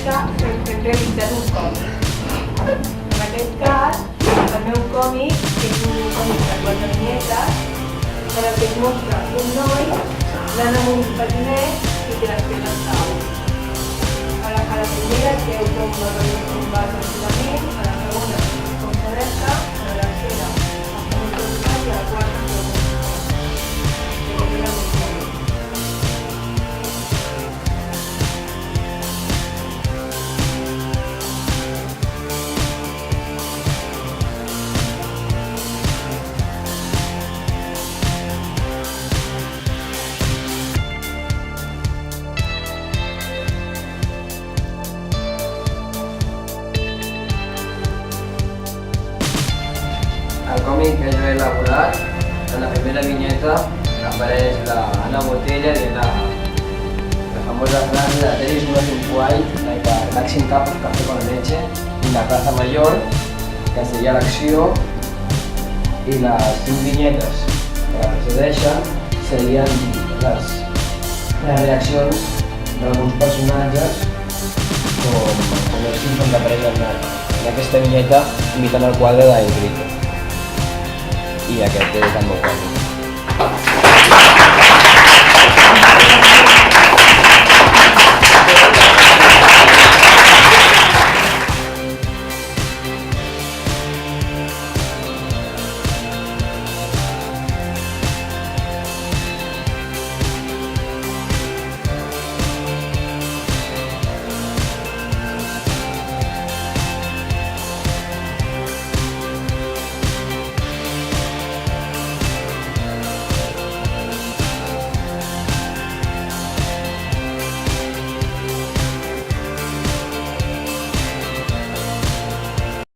vinyeta s'ha realitzat un còmic. En aquest cas, el meu còmic és un còmic de 4 vinyetes en el que es mostra un noi anant amb un patinet i té les penes cau. A la primera es veu com va tranquil·lament, a la segona com s'adapta, a la tercera es fa un tot i a la quarta es veu com El còmic que jo he elaborat, en la primera viñeta apareix Ana Botella dient la famosa frase de "There is nothing quite like a relaxing cup of café con leche" en la Plaza Mayor, que seria l'acció, i les 5 vinyetes que la precedeixen serien les reaccions d'alguns personatges com els Simpsons que apareixen en aquesta vinyeta imitant el quadre d'El Grito. I aquest és el meu còmic.